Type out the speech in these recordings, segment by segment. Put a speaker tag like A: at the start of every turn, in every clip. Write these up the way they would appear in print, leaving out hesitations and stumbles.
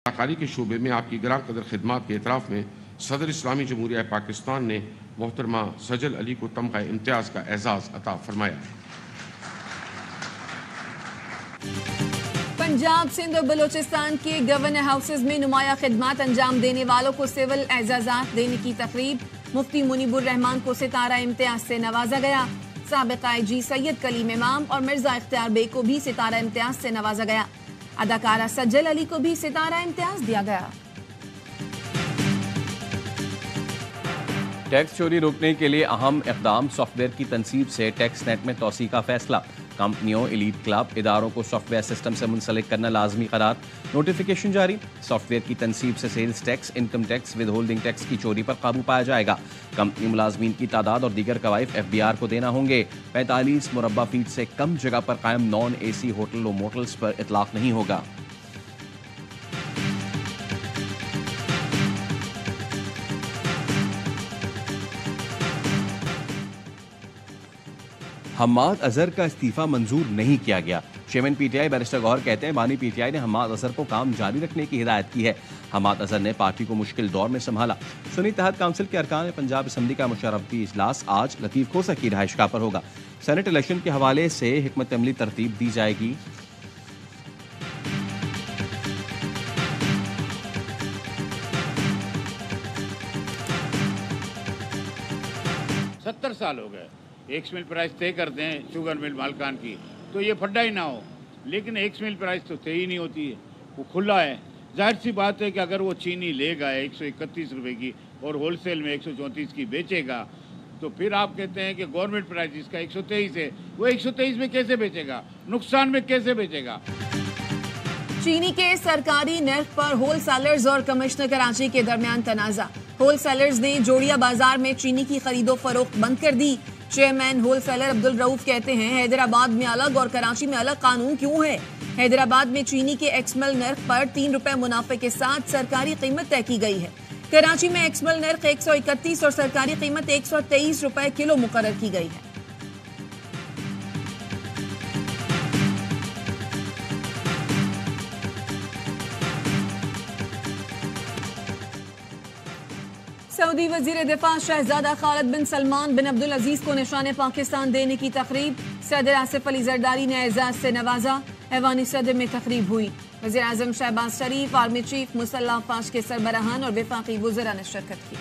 A: अदाकारी के शोबे में आपकी ग्राम कदर खिदमात के एतराफ़ में सदर इस्लामी जमहूरिया पाकिस्तान ने मोहतरमा सजल अली को तमगा इम्तियाज़ का एजाज़ अता फरमाया।
B: पंजाब, सिंध और बलोचिस्तान के गवर्नर हाउसेज में नुमाया खिदमात अंजाम देने वालों को सिविल एजाज़ात देने की तकरीब। मुफ्ती मुनीबुर रहमान को सितारा इम्तियाज से नवाजा गया। साबिक़ IG सैयद कलीम इमाम और मिर्जा इख्तियार बेग को भी सितारा इम्तियाज से नवाजा गया। अदाकारा सज्जल अली को भी सितारा इम्तियाज दिया गया।
C: टैक्स चोरी रोकने के लिए अहम इक़दाम, सॉफ्टवेयर की तनसीब से टैक्स नेट में तोसी का फैसला। कंपनियों, एलीट क्लब, इदारों को सॉफ्टवेयर सिस्टम से मुंसलिक करना लाजमी करार। नोटिफिकेशन जारी। सॉफ्टवेयर की तनसीब से sales tax, income tax, withholding tax की चोरी पर काबू पाया जाएगा। कंपनी मुलाजमीन की तादाद और दीगर कवायद FBR को देना होंगे। 45 मुरब्बा फीट से कम जगह पर कायम नॉन AC होटल और मोटल्स पर इतलाक नहीं होगा। हम्माद अजहर का इस्तीफा मंजूर नहीं किया गया। चेयरमैन PTI बैरिस्टर गौहर कहते हैं बानी PTI ने हम्माद अजहर को काम जारी रखने की हिदायत की है। हम्माद अजहर ने पार्टी को मुश्किल दौर में संभाला। सुन्नी इत्तेहाद काउंसिल के अरकान पंजाब असम्बली का मुशर्रफी इजलास आज लतीफ खोसा की रिहाइशगाह पर होगा। सेनेट इलेक्शन के हवाले से हिकमत अमली तरतीब दी जाएगी।
D: सत्तर साल हो गए एक्स मिल प्राइस तय करते हैं शुगर मिल मालकान की, तो ये फड्डा ही ना हो। लेकिन एक्स मिल प्राइस तो तय ही नहीं होती है, वो खुला है। जाहिर सी बात है कि अगर वो चीनी लेगा 131 रुपए की और होलसेल में 134 की बेचेगा, तो फिर आप कहते हैं कि गवर्नमेंट प्राइस जिसका 123 है वो 123 में कैसे बेचेगा, नुकसान में कैसे बेचेगा।
B: चीनी के सरकारी नर्ख पर होलसेलर्स और कमिश्नर कराची के दरमियान तनाजा। होलसेलर्स ने जोड़िया बाजार में चीनी की खरीदो फरोख्त बंद कर दी। चेयरमैन होलसेलर अब्दुल रऊफ कहते हैं हैदराबाद में अलग और कराची में अलग कानून क्यों है। हैदराबाद में चीनी के एक्समल नर्ख पर 3 रुपए मुनाफे के साथ सरकारी कीमत तय की गई है। कराची में एक्समल नर्ख 131 और सरकारी कीमत 123 रुपए किलो मुकर्रर की गई है। सऊदी वजीर दिफा शहजादा Khalid bin Salman bin Abdul अजीज को निशाने पाकिस्तान देने की तकरीब। सदर आसिफ अली जरदारी ने एजाज से नवाजा। ऐवानी सदर में तकरीब हुई। वज़ीर आज़म शहबाज शरीफ, आर्मी चीफ, मुसल्लह अफवाज के सरबराहान और वफाकी वज़रा ने शिरकत की।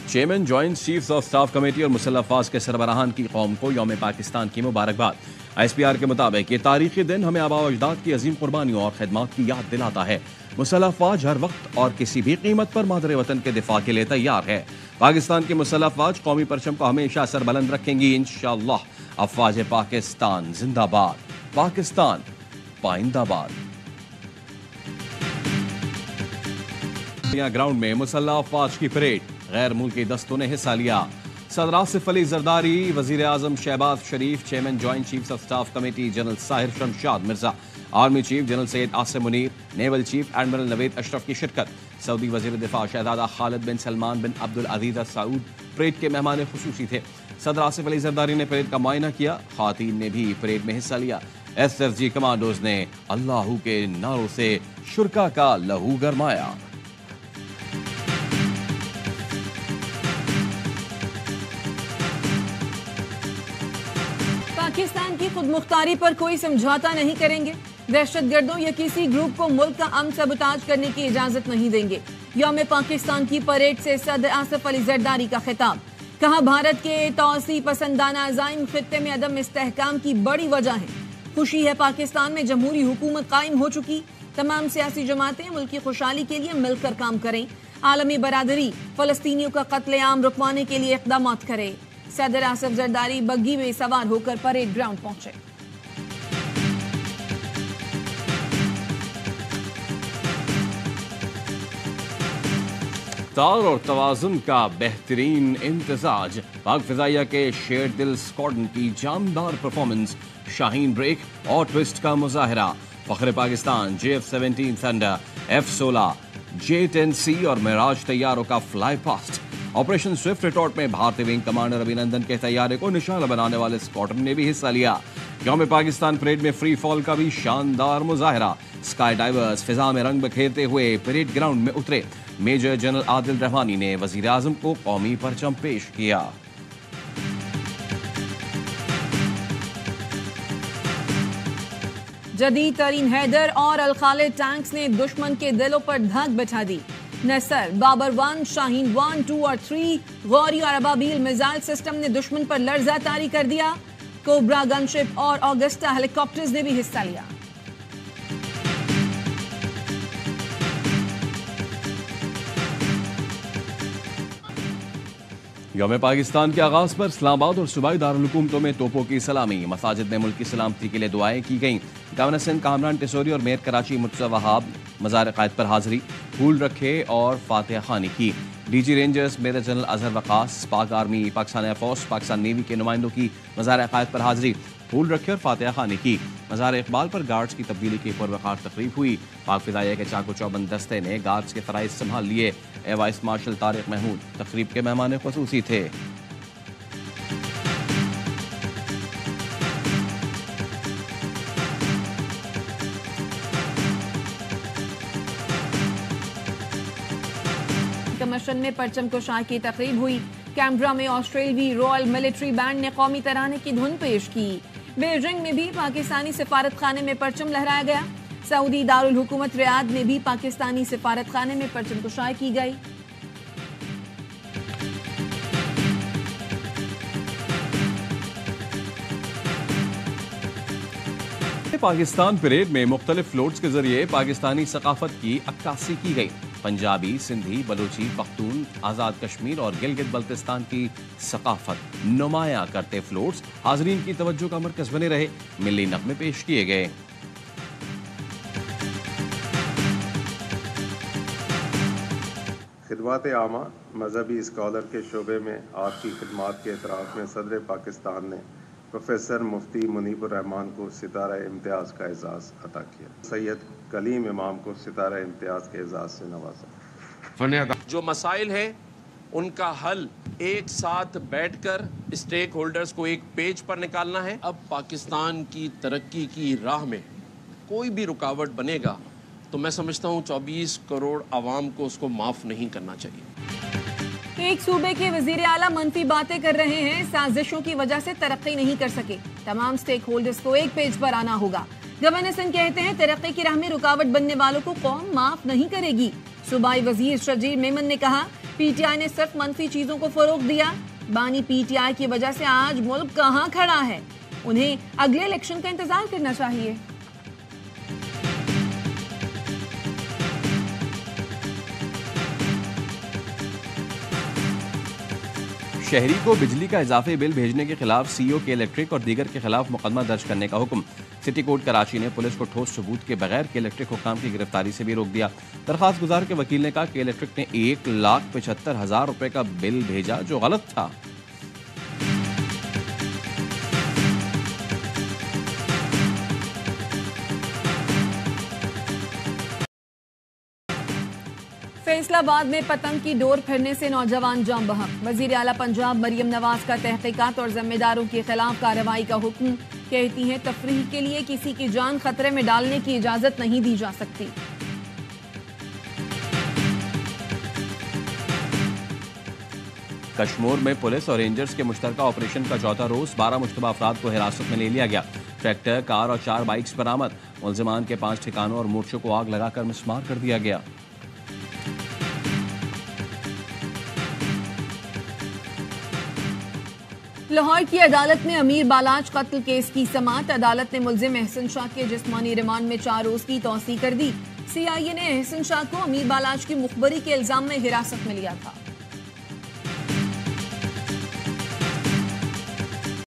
C: Chairman, joint chiefs of staff committee और मुसल्लह अफवाज के सरबराहान की कौम को यौम पाकिस्तान की मुबारकबाद। ISPR के मुताबिक ये तारीखी दिन हमें आबा अजदाद की अजीम कुर्बानियों और खिदमात की याद दिलाता है। मुसल्लह अफवाज हर वक्त और किसी भी कीमत पर मादर वतन के दिफा के लिए तैयार है। पाकिस्तान की मुसल्लह अफवाज कौमी परचम को हमेशा सरबुलंद रखेंगी इंशाअल्लाह। अफवाज पाकिस्तान जिंदाबाद, पाकिस्तान पाइंदाबाद। ग्राउंड में मुसल्लह अफवाज की परेड, गैर मुल्की दस्तों ने हिस्सा लिया। सदर आसिफ अली जरदारी, वजीर आजम Shehbaz Sharif, chairman joint chiefs of staff committee general Sahir Shamshad Mirza, army chief general Syed Asim Munir, naval chief admiral Naveed Ashraf की शिरकत। सऊदी वजीर दिफा शहजादा Khalid bin Salman bin Abdul Aziz Al Saud parade के मेहमान खुसूसी थे। सदर आसिफ अली जरदारी ने परेड का मुआयना किया। खातीन ने भी परेड में हिस्सा लिया। SFG कमांडोज ने अल्लाहू के नारों से शुरका का लहू गरमाया।
B: पाकिस्तान की खुद मुख्तारी पर कोई समझौता नहीं करेंगे। दहशतगर्दों या किसी ग्रुप को मुल्क का अमन सबूताज करने की इजाजत नहीं देंगे। यौम पाकिस्तान की परेड से सदर आसिफ अली जरदारी का खिताब। कहा भारत के तौसी पसंदाना अज़ाइम खित्ते में अदम इस्तेहकाम की बड़ी वजह है। खुशी है पाकिस्तान में जमहूरी हुकूमत कायम हो चुकी। तमाम सियासी जमातें मुल्क की खुशहाली के लिए मिलकर काम करें। आलमी बरादरी फलस्तीनियों का कत्लेआम रुकवाने के लिए इक़दाम करे। सदर आसिफ जरदारी बग्गी में सवार होकर परेड ग्राउंड पहुंचे।
C: तार और तवाजुन का बेहतरीन इंतजाज। पाक फिजाइया के शेर दिल स्क्वाड्रन की जानदार परफॉर्मेंस। शाहीन ब्रेक और ट्विस्ट का मुजाहरा। फख्र Pakistan JF-17 thunder, F-16, J-10C और मिराज तैयारों का fly past. Operation Swift retort में भारतीय विंग कमांडर अभिनंदन के तैयारे को निशाना बनाने वाले स्क्वाड्रन ने भी हिस्सा लिया। यौम पाकिस्तान परेड में फ्री फॉल का भी शानदार मुजाहरा। स्काई डाइवर्स फिजा में रंग बिखेरते हुए परेड ग्राउंड में उतरे। मेजर जनरल आदिल रहमानी ने वजीर आजम को कौमी परचम पेश किया।
B: जदीद तरीन हैदर और अल खालिद टैंक्स ने दुश्मन के दिलों पर धक बिठा दी। नसर, बाबर 1, शाहीन 1, 2 और 3 गौरी और अबाबील मिसाइल सिस्टम ने दुश्मन पर लर्जा तारी कर दिया। कोबरा गनशिप और ऑगस्टा हेलीकॉप्टर्स ने भी हिस्सा लिया।
C: यौम पाकिस्तान के आगाज पर इस्लामाबाद और सूबाई दारुल हुकूमतों में तोपों की सलामी। मसाजिद में मुल्क की सलामती के लिए दुआएं की गईं। गवर्नर सिंध कामरान टिसोरी और मेयर कराची मुर्तज़ा वहाब मज़ार क़ायद पर हाजिरी, फूल रखे और फातिहा खानी की। DG rangers major general Azhar Waqas, Pak army, Pakistan air force, Pakistan navy के नुमाइंदों की मज़ार क़ायद पर हाजिरी, फूल रखे और फातिहा खानी की। मज़ार इकबाल पर गार्ड्स की तब्दीली की पुरवकार तकरीब हुई। पाक फिदाइया के चाको चौबंद दस्ते ने गार्ड्स के फ़राइज़ संभाल लिए। Air vice marshal Tariq Mahmood तकरीब के मेहमान ख़ुसूसी थे।
B: कमीशन में परचम कुशाई की तकरीब हुई। कैनबरा में ऑस्ट्रेलियाई रॉयल मिलिट्री बैंड ने कौमी तराने की धुन पेश की। बीजिंग में भी पाकिस्तानी सिफारत खाने में परचम लहराया गया। सऊदी दारुल हुकूमत रियाद में भी पाकिस्तानी सिफारत खाने में परचम कुशाई की गई।
C: पाकिस्तान परेड में मुख्तलिफ फ्लोट्स के जरिए पाकिस्तानी सकाफत की अक्कासी की गई। पंजाबी, सिंधी, बलूची, पख्तून, आज़ाद कश्मीर और गिलगित बल्तिस्तान की सकाफत नुमाया करते फ्लोट्स हाजरीन की तवज्जो का मरकज बने रहे। मिली नग़मे पेश किए गए।
E: खिदमत आमा मजहबी स्कॉलर के शोबे में आपकी खिदमात के एतराफ़ में सदर पाकिस्तान ने प्रोफेसर मुफ्ती मुनीबुर रहमान को सितारा इम्तियाज़ का एजाज़ अता किया। सैयद कलीम इमाम को सितारा इम्तियाज़ के एजाज़ से नवाजा।
F: जो मसाइल हैं उनका हल एक साथ बैठकर स्टेक होल्डर्स को एक पेज पर निकालना है। अब पाकिस्तान की तरक्की की राह में कोई भी रुकावट बनेगा तो मैं समझता हूँ 24 करोड़ आवाम को उसको माफ़ नहीं करना चाहिए।
B: एक सूबे के वजीर आला मनफी बातें कर रहे हैं। साजिशों की वजह से तरक्की नहीं कर सके। तमाम स्टेक होल्डर्स को एक पेज पर आना होगा। गवर्नर सिंह कहते हैं तरक्की की राह में रुकावट बनने वालों को कौम माफ नहीं करेगी। सूबाई वजीर शजीर मेमन ने कहा पीटीआई ने सिर्फ मनफी चीजों को फरोग दिया। बानी पीटीआई की वजह से आज मुल्क कहां खड़ा है। उन्हें अगले इलेक्शन का इंतजार करना चाहिए।
C: शहरी को बिजली का इजाफी बिल भेजने के खिलाफ सीईओ के इलेक्ट्रिक और दीगर के खिलाफ मुकदमा दर्ज करने का हुक्म। सिटी कोर्ट कराची ने पुलिस को ठोस सबूत के बगैर के इलेक्ट्रिक हुक्काम की गिरफ्तारी से भी रोक दिया। दरखास्त गुजार के वकील ने कहा कि इलेक्ट्रिक ने 1,75,000 रुपए का बिल भेजा जो गलत था।
B: फैसलाबाद में पतंग की डोर फिरने से नौजवान जाम बहक। वजीर आला पंजाब मरियम नवाज का तहकीकात और जिम्मेदारों के खिलाफ कार्रवाई का हुक्म। कहती हैं तफरीह के लिए किसी की जान खतरे में डालने की इजाजत नहीं दी जा सकती।
C: कश्मीर में पुलिस और रेंजर्स के मुश्तरका ऑपरेशन का चौथा रोज 12 मुश्तबा अफराद को हिरासत में ले लिया गया। ट्रैक्टर, कार और 4 बाइक्स बरामद। मुलजिमान के 5 ठिकानों और मोर्चों को आग लगाकर मिसमार कर दिया गया।
B: लाहौर की अदालत में अमीर बालाज कत्ल केस की समाअत। अदालत ने मुलजिम एहसन शाह के जिस्मानी रिमांड में 4 रोज की तौसीह कर दी। सीआईए ने एहसन शाह को अमीर बालाज की मुखबरी के इल्जाम में हिरासत में लिया था।